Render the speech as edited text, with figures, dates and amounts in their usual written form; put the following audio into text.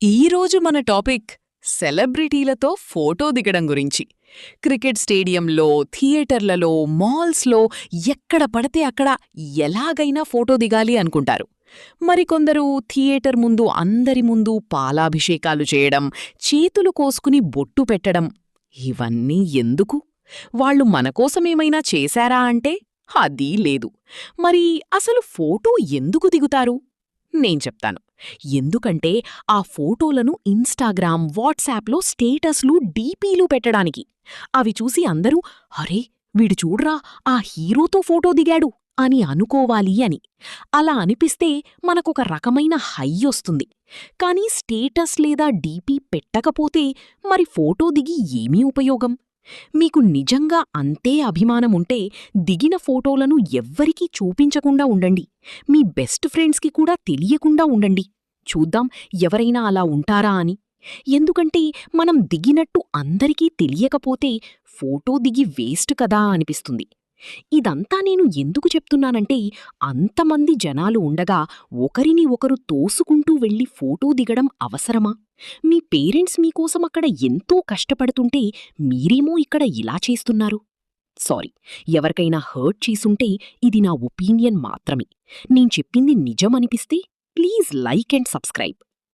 ఈరోజు మన topic సెలబ్రిటీలతో photo దిగడం గురించి. క్రికెట్ స్టేడియంలో, థియేటర్లలో, మాల్స్లో ఎక్కడ పడితే అక్కడ ఎలాగైనా ఫోటో దిగాలి అనుకుంటారు. మరికొందరు థియేటర్ ముందు అందరి ముందు పాలాభిషేకాలు చేయడం, చేతులు కోసుకుని బొట్టు పెట్టడం. ఇవన్నీ ఎందుకు? వాళ్ళు మనకోసమేమైనా చేశారా అంటే అదీ లేదు. మరి అసలు ఫోటో ఎందుకు దిగుతారు? నేను చెప్తాను. ఎందుకంటే ఆ ఫోటోలను ఇన్‌స్టాగ్రామ్, వాట్సాప్‌లో స్టేటస్‌లు, డీపీలు పెట్టడానికి. అవి చూసి అందరూ అరే వీడు చూడ్రా ఆ హీరోతో ఫోటో దిగాడు అని అనుకోవాలి అని. అలా అనిపిస్తే మనకొక రకమైన హై ఒస్తుంది. కానీ స్టేటస్ లేదా డీపీ పెట్టకపోతే మరి ఫోటో దిగి ఏమీ ఉపయోగం? మీకు నిజంగా అంతే అభిమానముంటే దిగిన ఫోటోలను ఎవ్వరికీ చూపించకుండా ఉండండి. మీ బెస్ట్ ఫ్రెండ్స్కి కూడా తెలియకుండా ఉండండి. చూద్దాం ఎవరైనా అలా ఉంటారా అని. ఎందుకంటే మనం దిగినట్టు అందరికీ తెలియకపోతే ఫోటో దిగి వేస్ట్ కదా అనిపిస్తుంది. ఇదంతా నేను ఎందుకు చెప్తున్నానంటే అంతమంది జనాలు ఉండగా ఒకరిని ఒకరు తోసుకుంటూ వెళ్ళి ఫోటో దిగడం అవసరమా? మీ పేరెంట్స్ మీకోసం అక్కడ ఎంతో కష్టపడుతుంటే మీరేమో ఇక్కడ ఇలా చేస్తున్నారు. సారీ, ఎవరికైనా హర్ట్ చేసుంటే ఇది నా ఒపీనియన్ మాత్రమే. నేను చెప్పింది నిజమనిపిస్తే ప్లీజ్ లైక్ అండ్ సబ్స్క్రైబ్.